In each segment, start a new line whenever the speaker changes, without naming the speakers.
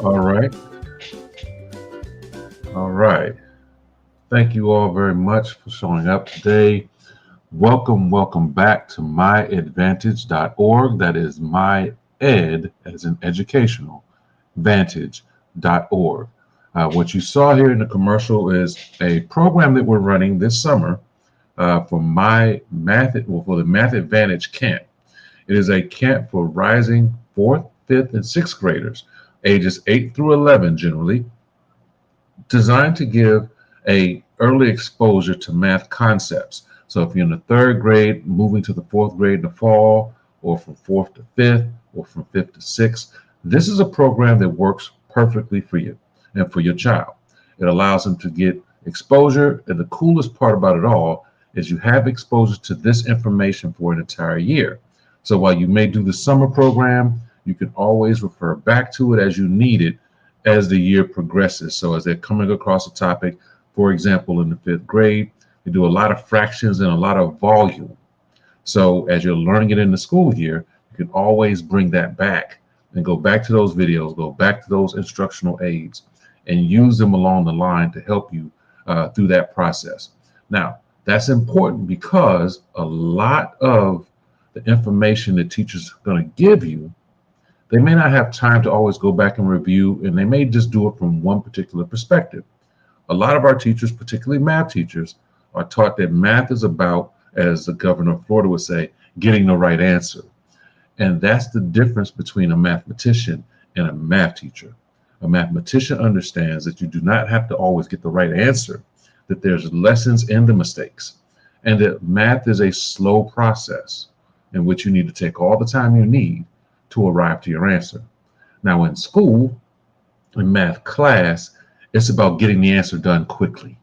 All right. All right. Thank you all very much for showing up today. Welcome back to myadvantage.org. That is my ed as in educational vantage.org. What you saw here in the commercial is a program that we're running this summer for the Math Advantage Camp. It is a camp for rising fourth, fifth, and sixth graders, ages 8 through 11 generally, designed to give a early exposure to math concepts. So if you're in the third grade, moving to the fourth grade in the fall, or from fourth to fifth, or from fifth to sixth, this is a program that works perfectly for you and for your child. It allows them to get exposure, and the coolest part about it all is you have exposure to this information for an entire year. So while you may do the summer program, you can always refer back to it as you need it as the year progresses. So as they're coming across a topic, for example, in the fifth grade, we do a lot of fractions and a lot of volume. So as you're learning it in the school year, you can always bring that back and go back to those videos, go back to those instructional aids, and use them along the line to help you through that process. Now, that's important because a lot of the information that teachers are going to give you, they may not have time to always go back and review, and they may just do it from one particular perspective. A lot of our teachers, particularly math teachers, are taught that math is about, as the governor of Florida would say, getting the right answer. And that's the difference between a mathematician and a math teacher. A mathematician understands that you do not have to always get the right answer, that there's lessons in the mistakes, and that math is a slow process in which you need to take all the time you need to arrive to your answer. Now in school, in math class, it's about getting the answer done quickly.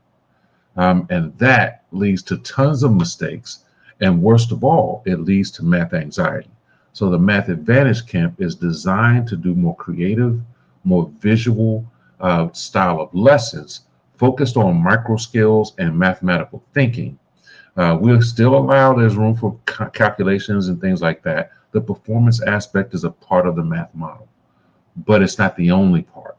And that leads to tons of mistakes. And worst of all, it leads to math anxiety. So the Math Advantage Camp is designed to do more creative, more visual style of lessons focused on micro skills and mathematical thinking. We'll still allow there's room for calculations and things like that. The performance aspect is a part of the math model, but it's not the only part.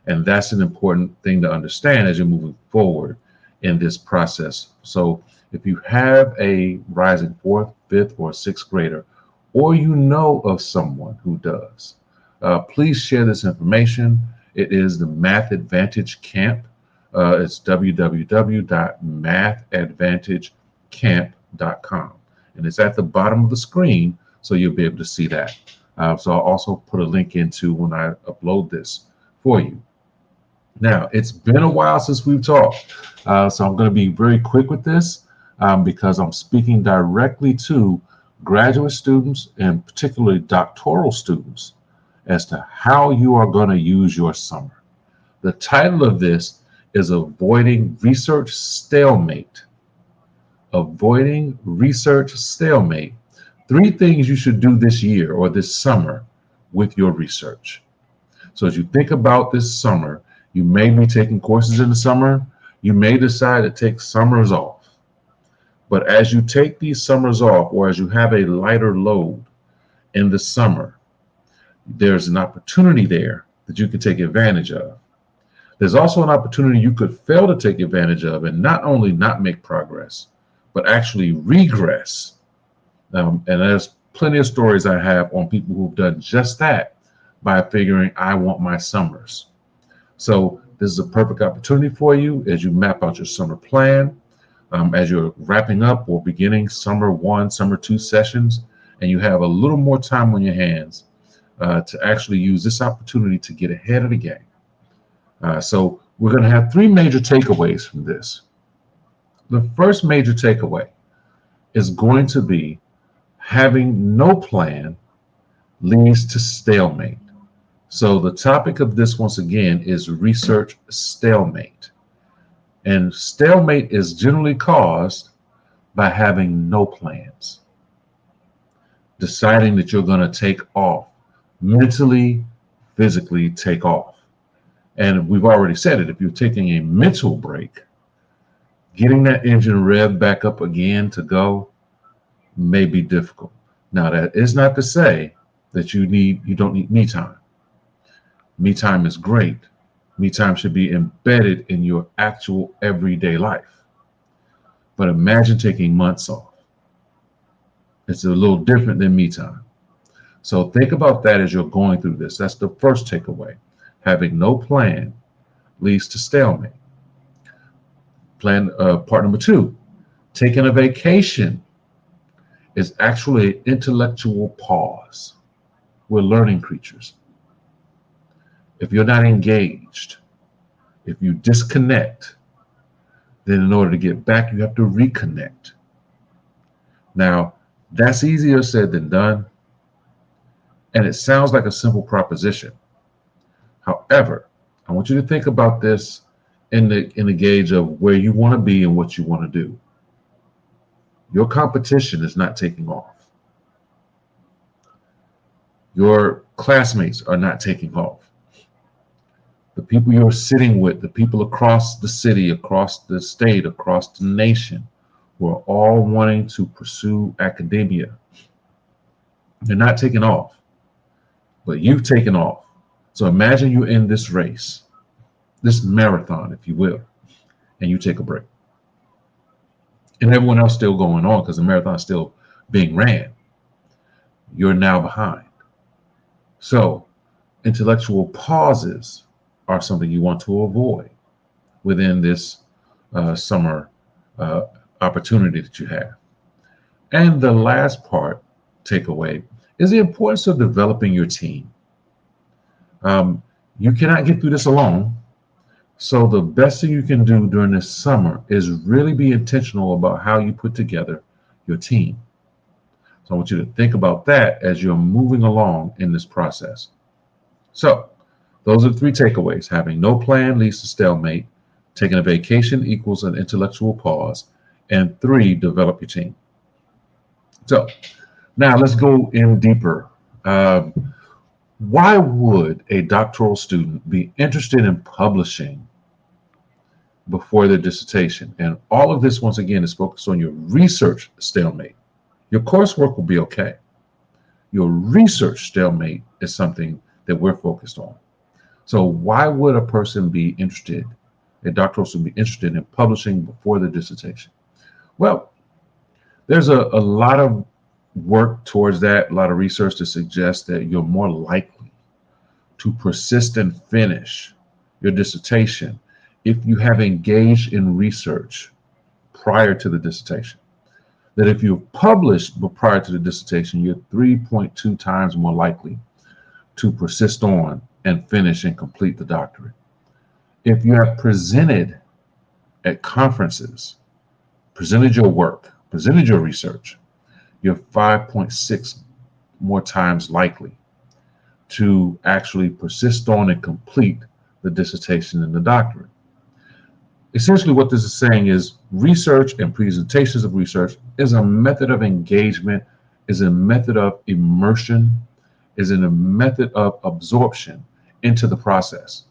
And that's an important thing to understand as you're moving forward in this process. So if you have a rising fourth, fifth, or sixth grader, or you know of someone who does, please share this information. It is the Math Advantage Camp. It's www.mathadvantagecamp.com. And it's at the bottom of the screen, so you'll be able to see that. So I'll also put a link into when I upload this for you. Now, it's been a while since we've talked, so I'm going to be very quick with this because I'm speaking directly to graduate students and particularly doctoral students as to how you are going to use your summer. The title of this is Avoiding Research Stalemate. Avoiding Research Stalemate. 3 things you should do this year or this summer with your research. So as you think about this summer, you may be taking courses in the summer. You may decide to take summers off. But as you take these summers off, or as you have a lighter load in the summer, there's an opportunity there that you can take advantage of. There's also an opportunity you could fail to take advantage of and not only not make progress, but actually regress. And there's plenty of stories I have on people who've done just that by figuring, I want my summers. So this is a perfect opportunity for you as you map out your summer plan, as you're wrapping up or beginning summer 1, summer 2 sessions, and you have a little more time on your hands to actually use this opportunity to get ahead of the game. So we're going to have 3 major takeaways from this. The first major takeaway is going to be having no plan leads to stalemate. So the topic of this, once again, is research stalemate. And stalemate is generally caused by having no plans, deciding that you're going to take off, mentally, physically take off. And we've already said it, if you're taking a mental break, getting that engine revved back up again to go may be difficult. Now, that is not to say that you don't need me time. Me time is great. Me time should be embedded in your actual everyday life. But imagine taking months off. It's a little different than me time. So think about that as you're going through this. That's the first takeaway. Having no plan leads to stalemate. Part number 2, taking a vacation is actually an intellectual pause. We're learning creatures. If you're not engaged, if you disconnect, then in order to get back, you have to reconnect. Now, that's easier said than done, and it sounds like a simple proposition. However, I want you to think about this in the gauge of where you want to be and what you want to do. Your competition is not taking off. Your classmates are not taking off. The people you're sitting with, the people across the city, across the state, across the nation, who are all wanting to pursue academia, they're not taking off, but you've taken off. So imagine you're in this race, this marathon, if you will, and you take a break. And everyone else still going on because the marathon is still being ran. You're now behind. So intellectual pauses are something you want to avoid within this summer opportunity that you have. And the last part, takeaway, is the importance of developing your team. You cannot get through this alone. So the best thing you can do during this summer is really be intentional about how you put together your team. So I want you to think about that as you're moving along in this process. So those are 3 takeaways. Having no plan leads to stalemate. Taking a vacation equals an intellectual pause. And 3, develop your team. So now let's go in deeper. Why would a doctoral student be interested in publishing before their dissertation? And all of this, once again, is focused on your research stalemate. Your coursework will be okay. Your research stalemate is something that we're focused on. So why would a person be interested, a doctoral student be interested in publishing before their dissertation? Well, there's a lot of work towards that, a lot of research to suggest that you're more likely to persist and finish your dissertation if you have engaged in research prior to the dissertation. That if you've published prior to the dissertation, you're 3.2 times more likely to persist on and finish and complete the doctorate. If you have presented at conferences, presented your work, presented your research, you're 5.6 more times likely to actually persist on and complete the dissertation and the doctorate. Essentially, what this is saying is research and presentations of research is a method of engagement, is a method of immersion, is a method of absorption into the process.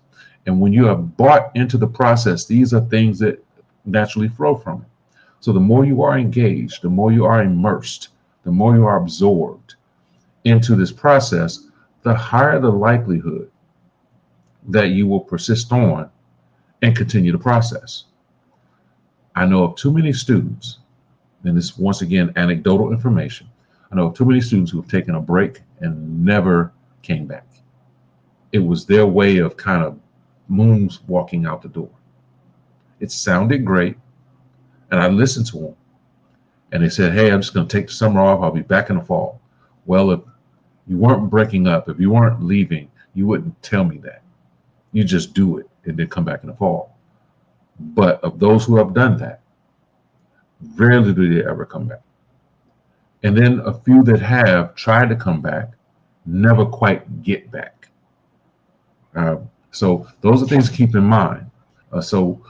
And when you are brought into the process, these are things that naturally flow from it. So the more you are engaged, the more you are immersed, the more you are absorbed into this process, the higher the likelihood that you will persist on and continue the process. I know of too many students, and this once again anecdotal information, I know of too many students who have taken a break and never came back. It was their way of kind of moonwalking out the door. It sounded great, and I listened to them, and they said, hey, I'm just going to take the summer off, I'll be back in the fall. Well, if you weren't breaking up, if you weren't leaving, you wouldn't tell me that. You just do it and then come back in the fall. But of those who have done that, rarely do they ever come back. And then a few that have tried to come back never quite get back. So those are things to keep in mind. So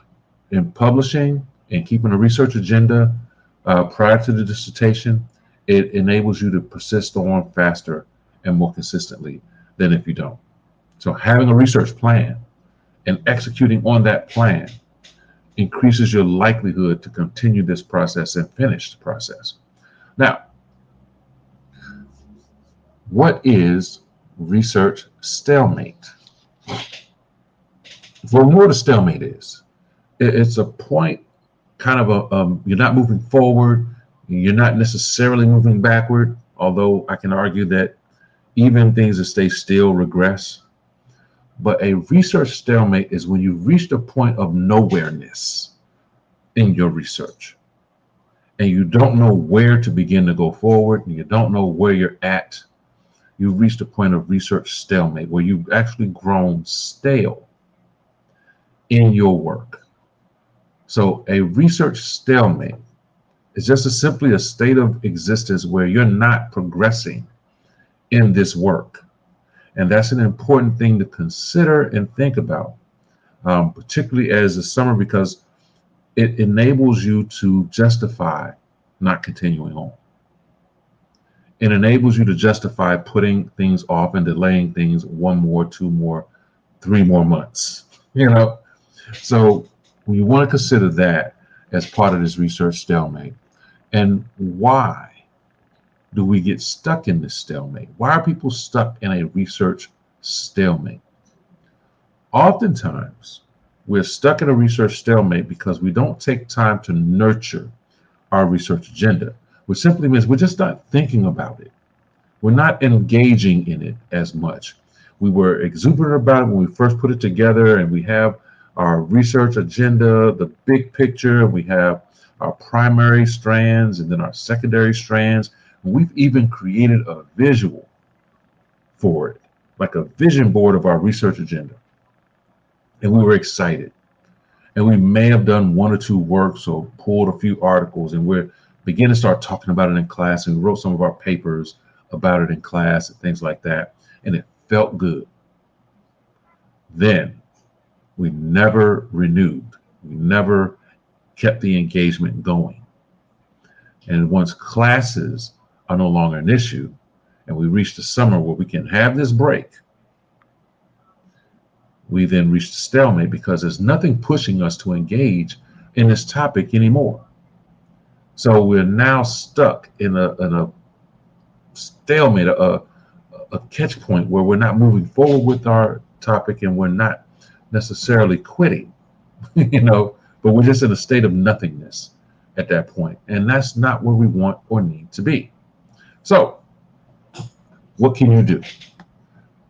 in publishing and keeping a research agenda prior to the dissertation, it enables you to persist on faster and more consistently than if you don't. So having a research plan and executing on that plan increases your likelihood to continue this process and finish the process. Now, what is research stalemate? For what a stalemate is, it's a point, kind of you're not moving forward, you're not necessarily moving backward, although I can argue that even things that stay still regress. But a research stalemate is when you've reached a point of nowhereness in your research and you don't know where to begin to go forward, and you don't know where you're at. You've reached a point of research stalemate where you've actually grown stale in your work. So a research stalemate is just simply a state of existence where you're not progressing in this work. And that's an important thing to consider and think about, particularly as a summer, because it enables you to justify not continuing on. It enables you to justify putting things off and delaying things 1 more, 2 more, 3 more months, So you want to consider that as part of this research stalemate. And why do we get stuck in this stalemate? Why are people stuck in a research stalemate? Oftentimes, we're stuck in a research stalemate because we don't take time to nurture our research agenda, which simply means we're just not thinking about it. We're not engaging in it as much. We were exuberant about it when we first put it together, and we have our research agenda, the big picture, we have our primary strands and then our secondary strands. We've even created a visual for it, like a vision board of our research agenda. And we were excited. And we may have done 1 or 2 works or pulled a few articles, and we're beginning to start talking about it in class, and we wrote some of our papers about it in class and things like that. And it felt good. Then we never renewed. We never kept the engagement going. And once classes are no longer an issue, and we reach the summer where we can have this break, we then reach the stalemate because there's nothing pushing us to engage in this topic anymore. So we're now stuck in a stalemate, a catch point where we're not moving forward with our topic, and we're not necessarily quitting, but we're just in a state of nothingness at that point. And that's not where we want or need to be. So what can you do?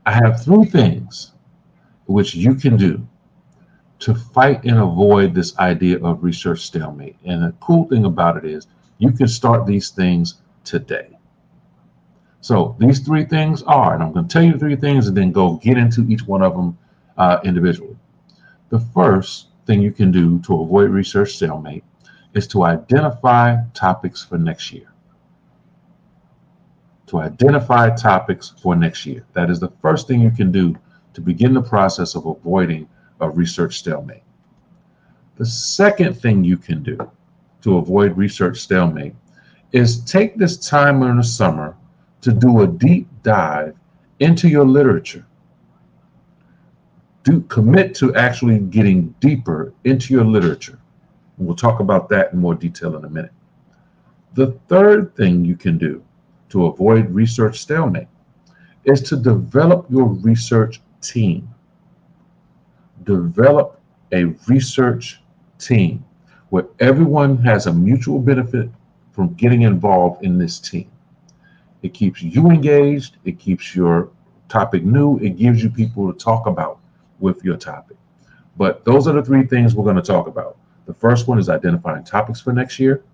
I have 3 things which you can do to fight and avoid this idea of research stalemate. And the cool thing about it is you can start these things today. So these 3 things are, and I'm going to tell you 3 things and then go get into each one of them individually. The first thing you can do to avoid research stalemate is to identify topics for next year. To identify topics for next year. That is the first thing you can do to begin the process of avoiding a research stalemate. The second thing you can do to avoid research stalemate is take this time in the summer to do a deep dive into your literature. Commit to actually getting deeper into your literature. And we'll talk about that in more detail in a minute. The third thing you can do to avoid research stalemate is to develop your research team. Develop a research team where everyone has a mutual benefit from getting involved in this team. It keeps you engaged, it keeps your topic new, it gives you people to talk about with your topic. But those are the 3 things we're going to talk about. The first one is identifying topics for next year,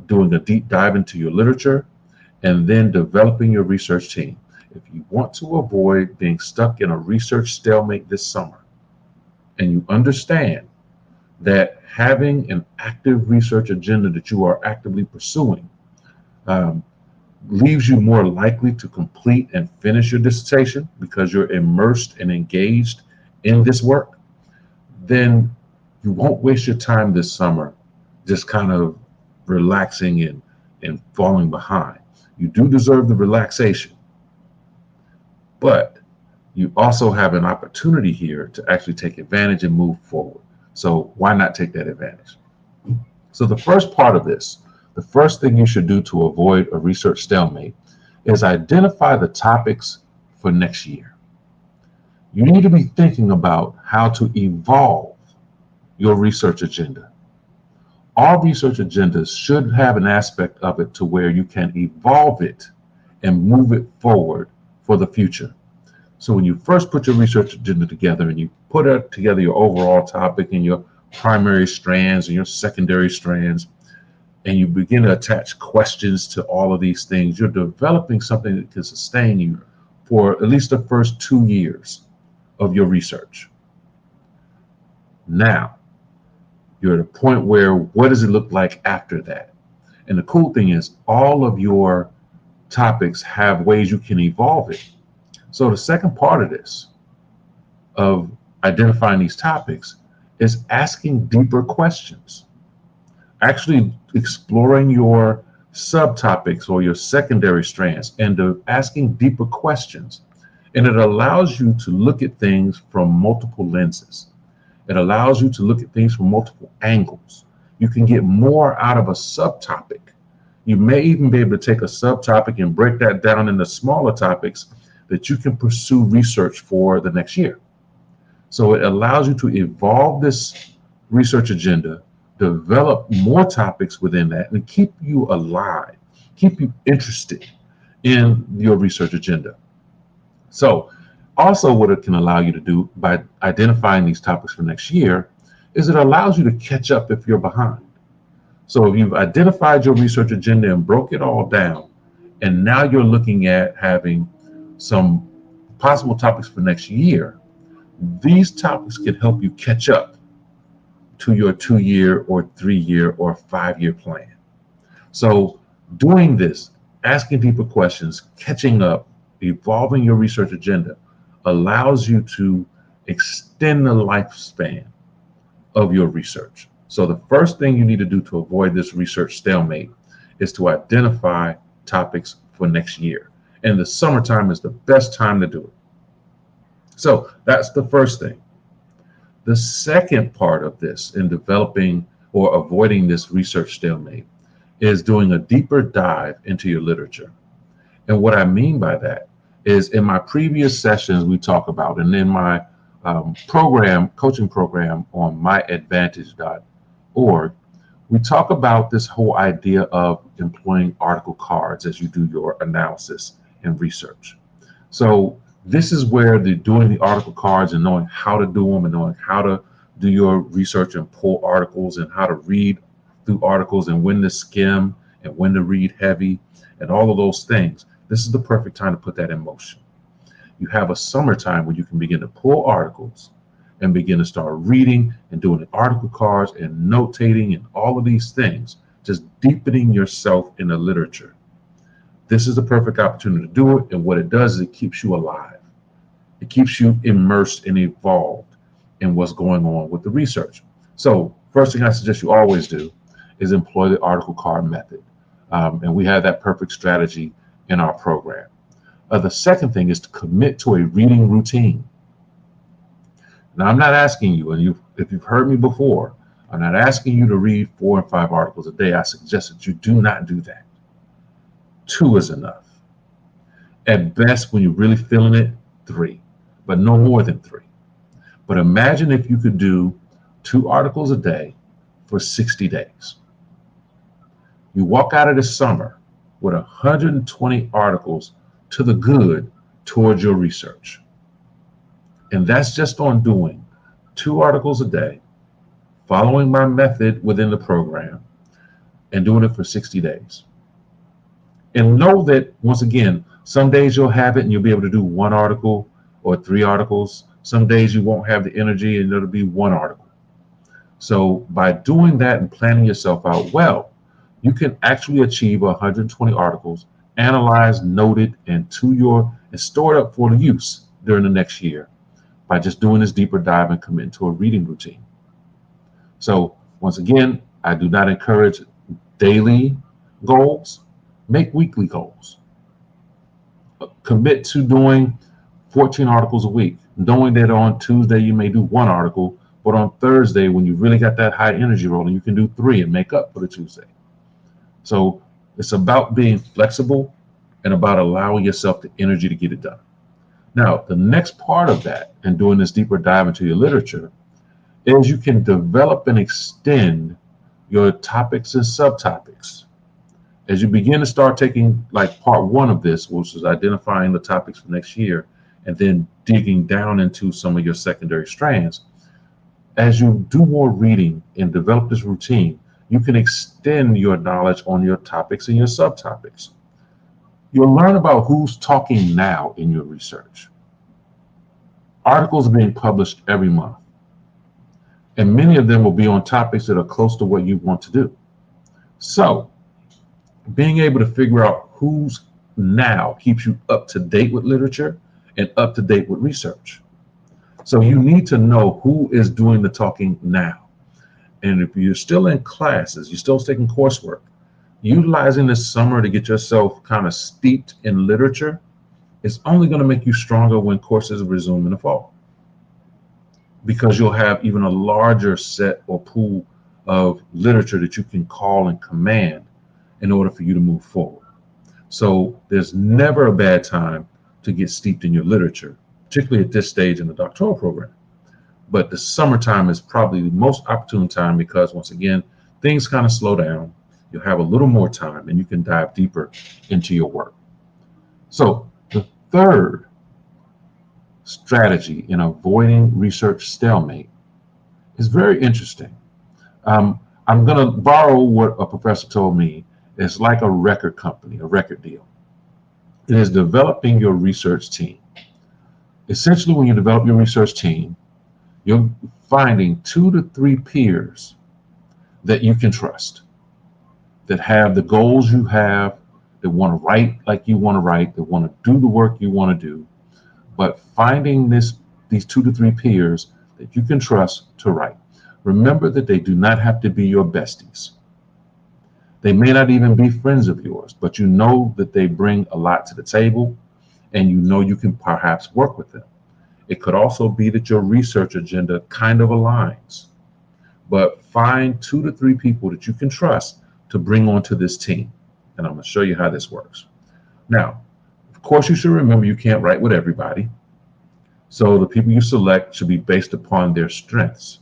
doing a deep dive into your literature, and then developing your research team. If you want to avoid being stuck in a research stalemate this summer, and you understand that having an active research agenda that you are actively pursuing leaves you more likely to complete and finish your dissertation because you're immersed and engaged in this work, then You won't waste your time this summer just kind of relaxing and falling behind. You do deserve the relaxation, but you also have an opportunity here to actually take advantage and move forward. So why not take that advantage? So the first part of this, the first thing you should do to avoid a research stalemate is identify the topics for next year. You need to be thinking about how to evolve your research agenda. All research agendas should have an aspect of it to where you can evolve it and move it forward for the future. So when you first put your research agenda together and you put together your overall topic and your primary strands and your secondary strands, and you begin to attach questions to all of these things, you're developing something that can sustain you for at least the first 2 years of your research. Now, you're at a point where what does it look like after that? And the cool thing is all of your topics have ways you can evolve it. So the second part of this, of identifying these topics, is asking deeper questions. Actually exploring your subtopics or your secondary strands and asking deeper questions. And it allows you to look at things from multiple lenses. It allows you to look at things from multiple angles. You can get more out of a subtopic. You may even be able to take a subtopic and break that down into smaller topics that you can pursue research for the next year. So it allows you to evolve this research agenda, develop more topics within that, and keep you alive, keep you interested in your research agenda. So also what it can allow you to do by identifying these topics for next year is it allows you to catch up if you're behind. So if you've identified your research agenda and broke it all down, and now you're looking at having some possible topics for next year, these topics can help you catch up to your 2-year or 3-year or 5-year plan. So doing this, asking deeper questions, catching up, evolving your research agenda allows you to extend the lifespan of your research. So the first thing you need to do to avoid this research stalemate is to identify topics for next year. And the summertime is the best time to do it. So that's the first thing. The second part of this in developing or avoiding this research stalemate is doing a deeper dive into your literature. And what I mean by that is in my previous sessions we talk about, and in my coaching program on myadvantage.org, we talk about this whole idea of employing article cards as you do your analysis and research. So this is where doing the article cards and knowing how to do them and knowing how to do your research and pull articles and how to read through articles and when to skim and when to read heavy and all of those things. This is the perfect time to put that in motion. You have a summertime where you can begin to pull articles and begin to start reading and doing the article cards and notating and all of these things, just deepening yourself in the literature. This is the perfect opportunity to do it, and what it does is it keeps you alive. It keeps you immersed and evolved in what's going on with the research. So first thing I suggest you always do is employ the article card method. And we have that perfect strategy in our program. The second thing is to commit to a reading routine. Now, I'm not asking you, and if you've heard me before, I'm not asking you to read 4 and 5 articles a day. I suggest that you do not do that. 2 is enough. At best, when you're really feeling it, 3, but no more than 3. But imagine if you could do 2 articles a day for 60 days. You walk out of this summer with 120 articles to the good towards your research. And that's just on doing 2 articles a day, following my method within the program, and doing it for 60 days. And know that, once again, some days you'll have it and you'll be able to do 1 article or 3 articles. Some days you won't have the energy and it'll be 1 article. So by doing that and planning yourself out well, you can actually achieve 120 articles, analyzed, noted, and stored up for use during the next year by just doing this deeper dive and committing to a reading routine. So once again, I do not encourage daily goals. Make weekly goals. Commit to doing 14 articles a week, knowing that on Tuesday you may do one article, but on Thursday, when you really got that high energy rolling, you can do 3 and make up for the Tuesday. So it's about being flexible and about allowing yourself the energy to get it done. Now, the next part of that, and doing this deeper dive into your literature, is you can develop and extend your topics and subtopics. As you begin to start taking like part 1 of this, which is identifying the topics for next year, and then digging down into some of your secondary strands, as you do more reading and develop this routine, you can extend your knowledge on your topics and your subtopics. You'll learn about who's talking now in your research. Articles are being published every month, and many of them will be on topics that are close to what you want to do. So being able to figure out who's now keeps you up to date with literature and up to date with research. So you need to know who is doing the talking now. And if you're still in classes, you're still taking coursework, utilizing this summer to get yourself kind of steeped in literature is only going to make you stronger when courses resume in the fall, because you'll have even a larger set or pool of literature that you can call and command in order for you to move forward. So there's never a bad time to get steeped in your literature, particularly at this stage in the doctoral program. But the summertime is probably the most opportune time because, once again, things kind of slow down. You'll have a little more time and you can dive deeper into your work. So the third strategy in avoiding research stalemate is very interesting. I'm going to borrow what a professor told me. It's like a record company, a record deal. It is developing your research team. Essentially, when you develop your research team, you're finding 2 to 3 peers that you can trust, that have the goals you have, that want to write like you want to write, that want to do the work you want to do, but finding these 2 to 3 peers that you can trust to write. Remember that they do not have to be your besties. They may not even be friends of yours, but you know that they bring a lot to the table and you know you can perhaps work with them. It could also be that your research agenda kind of aligns, but find 2 to 3 people that you can trust to bring onto this team. And I'm going to show you how this works. Now, of course, you should remember you can't write with everybody. So the people you select should be based upon their strengths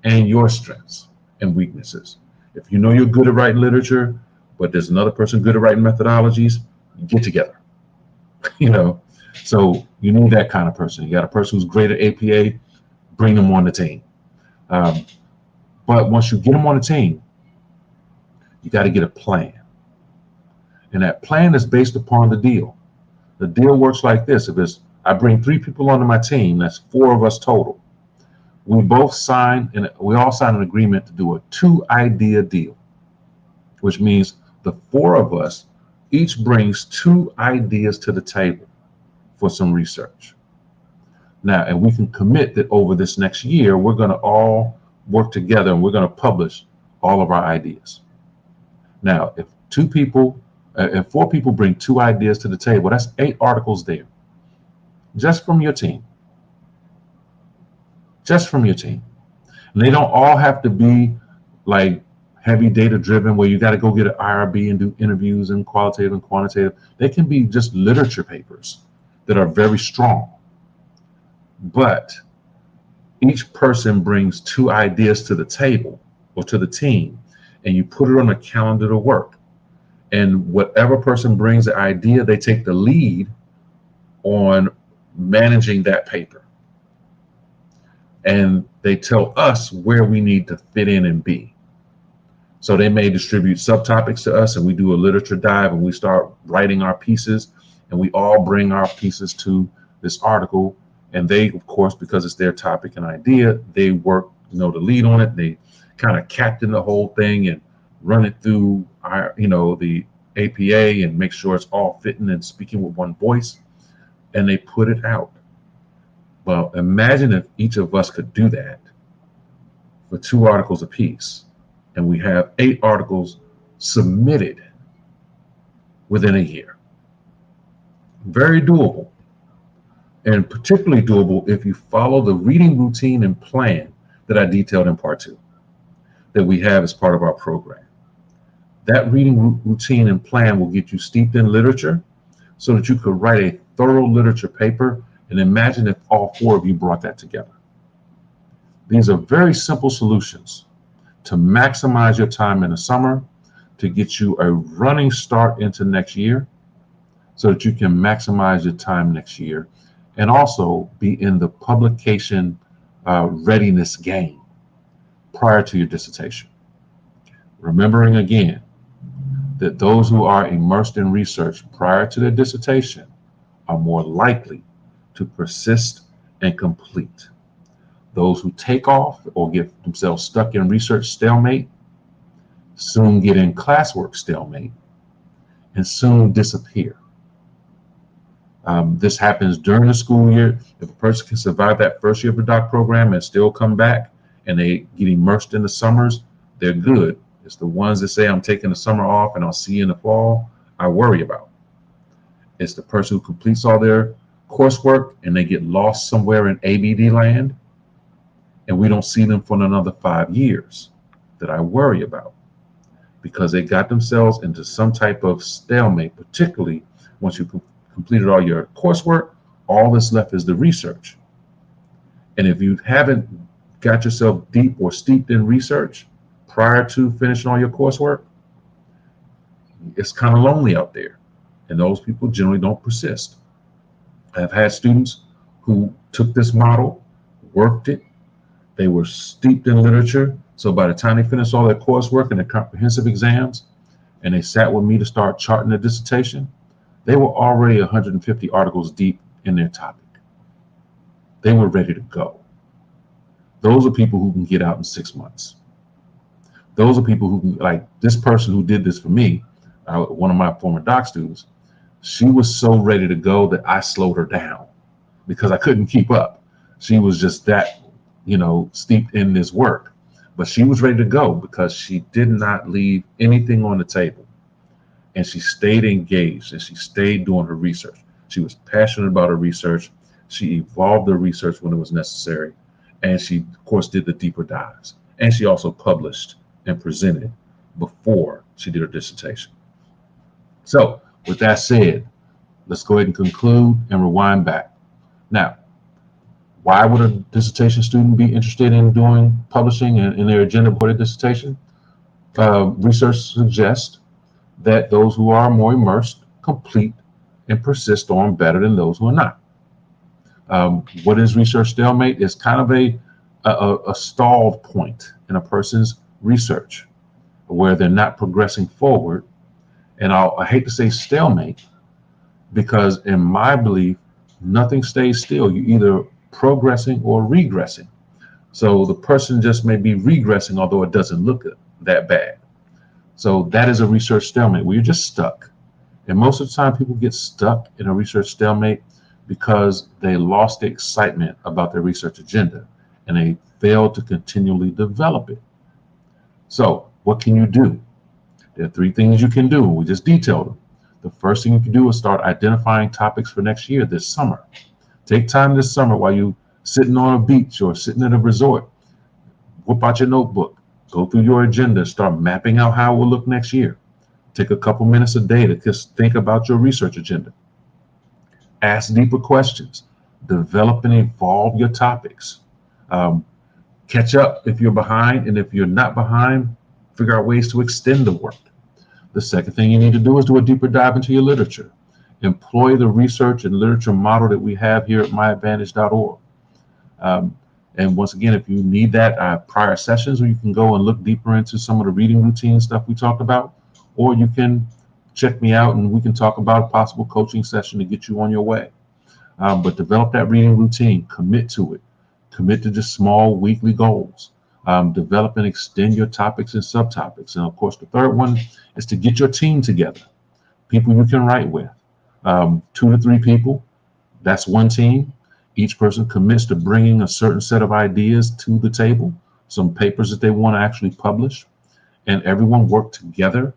and your strengths and weaknesses. If you know you're good at writing literature, but there's another person good at writing methodologies, get together. So you need that kind of person. You got a person who's great at APA, bring them on the team. But once you get them on the team, you got to get a plan. And that plan is based upon the deal. The deal works like this. If I bring 3 people onto my team, that's 4 of us total. We all sign an agreement to do a 2-idea deal, which means the 4 of us each brings 2 ideas to the table for some research. Now, and we can commit that over this next year, we're going to all work together and we're going to publish all of our ideas. Now, if 4 people bring 2 ideas to the table, that's 8 articles there, just from your team. Just from your team. And they don't all have to be like heavy data driven where you got to go get an IRB and do interviews and qualitative and quantitative. They can be just literature papers that are very strong. But each person brings 2 ideas to the table or to the team, and you put it on a calendar to work. And whatever person brings the idea, they take the lead on managing that paper. And they tell us where we need to fit in and be. So they may distribute subtopics to us and we do a literature dive and we start writing our pieces and we all bring our pieces to this article. And they, of course, because it's their topic and idea, they work, the lead on it. They kind of captain the whole thing and run it through the APA and make sure it's all fitting and speaking with one voice. And they put it out. Well, imagine if each of us could do that for 2 articles apiece. And we have 8 articles submitted within a year. Very doable. And particularly doable if you follow the reading routine and plan that I detailed in part 2 that we have as part of our program. That reading routine and plan will get you steeped in literature so that you could write a thorough literature paper, and imagine if all 4 of you brought that together. These are very simple solutions to maximize your time in the summer, to get you a running start into next year so that you can maximize your time next year and also be in the publication readiness game prior to your dissertation. Remembering again that those who are immersed in research prior to their dissertation are more likely to persist and complete. Those who take off or get themselves stuck in research stalemate soon get in classwork stalemate and soon disappear. This happens during the school year. If a person can survive that first year of the doc program and still come back and they get immersed in the summers, they're good. It's the ones that say, I'm taking the summer off and I'll see you in the fall, I worry about. It's the person who completes all their coursework and they get lost somewhere in ABD land and we don't see them for another 5 years that I worry about, because they got themselves into some type of stalemate, particularly once you completed all your coursework. All that's left is the research. And if you haven't got yourself deep or steeped in research prior to finishing all your coursework, it's kind of lonely out there. And those people generally don't persist. I've had students who took this model, worked it, they were steeped in literature. So by the time they finished all their coursework and their comprehensive exams, and they sat with me to start charting their dissertation, they were already 150 articles deep in their topic. They were ready to go. Those are people who can get out in 6 months. Those are people who can, like this person who did this for me, one of my former doc students, she was so ready to go that I slowed her down because I couldn't keep up. She was just that, steeped in this work. But she was ready to go because she did not leave anything on the table. And she stayed engaged and she stayed doing her research. She was passionate about her research. She evolved her research when it was necessary. And she, of course, did the deeper dives. And she also published and presented before she did her dissertation. So with that said, let's go ahead and conclude and rewind back. Now, why would a dissertation student be interested in doing publishing in their agenda for their dissertation? Research suggests that those who are more immersed complete and persist on better than those who are not. What is research stalemate? It's kind of a stalled point in a person's research where they're not progressing forward. And I hate to say stalemate because in my belief, nothing stays still. You're either progressing or regressing. So the person just may be regressing, although it doesn't look that bad. So that is a research stalemate where you're just stuck. And most of the time people get stuck in a research stalemate because they lost the excitement about their research agenda and they failed to continually develop it. So what can you do? There are 3 things you can do. We just detailed them. The first thing you can do is start identifying topics for next year, this summer. Take time this summer while you're sitting on a beach or sitting at a resort. Whip out your notebook. Go through your agenda. Start mapping out how it will look next year. Take a couple minutes a day to just think about your research agenda. Ask deeper questions. Develop and evolve your topics. Catch up if you're behind, and if you're not behind, figure out ways to extend the work. The second thing you need to do is do a deeper dive into your literature. Employ the research and literature model that we have here at myadvantage.org. And once again, if you need that, prior sessions where you can go and look deeper into some of the reading routine stuff we talked about, or you can check me out and we can talk about a possible coaching session to get you on your way. But develop that reading routine, commit to it, commit to just small weekly goals. Develop and extend your topics and subtopics. And of course, the third one is to get your team together, people you can write with. 2 to 3 people, that's one team. Each person commits to bringing a certain set of ideas to the table some papers that they want to actually publish, and everyone work together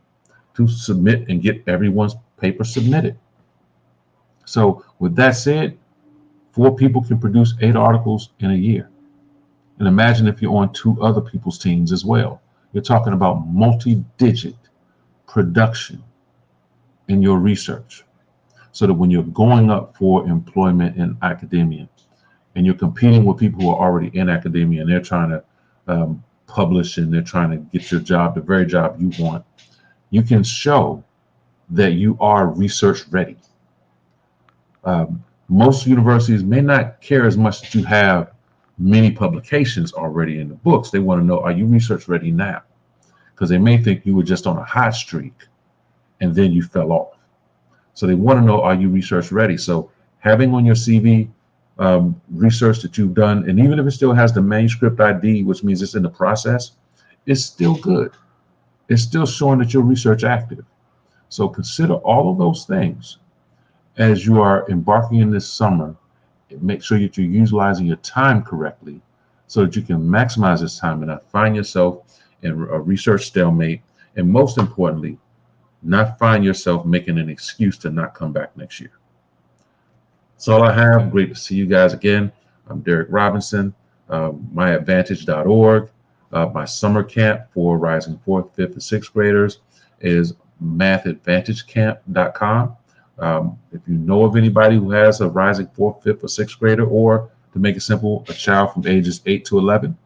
to submit and get everyone's paper submitted. So with that said, 4 people can produce 8 articles in a year. And imagine if you're on 2 other people's teams as well. You're talking about multi-digit production in your research, so that when you're going up for employment in academia and you're competing with people who are already in academia and they're trying to publish and they're trying to get your job, the very job you want, you can show that you are research ready. Most universities may not care as much that you have many publications already in the books. They want to know, are you research ready now? Because they may think you were just on a hot streak and then you fell off. So they want to know, are you research ready? So having on your CV research that you've done, and even if it still has the manuscript ID, which means it's in the process, it's still good. It's still showing that you're research active. So consider all of those things as you are embarking in this summer. Make sure that you're utilizing your time correctly so that you can maximize this time and not find yourself in a research stalemate, and most importantly, not find yourself making an excuse to not come back next year. That's all I have. Great to see you guys again. I'm Derek Robinson, myadvantage.org. My summer camp for rising 4th, 5th, and 6th graders is mathadvantagecamp.com. If you know of anybody who has a rising 4th, 5th, or 6th grader, or to make it simple, a child from ages 8 to 11,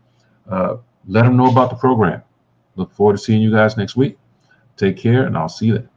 let them know about the program. Look forward to seeing you guys next week. Take care, and I'll see you then.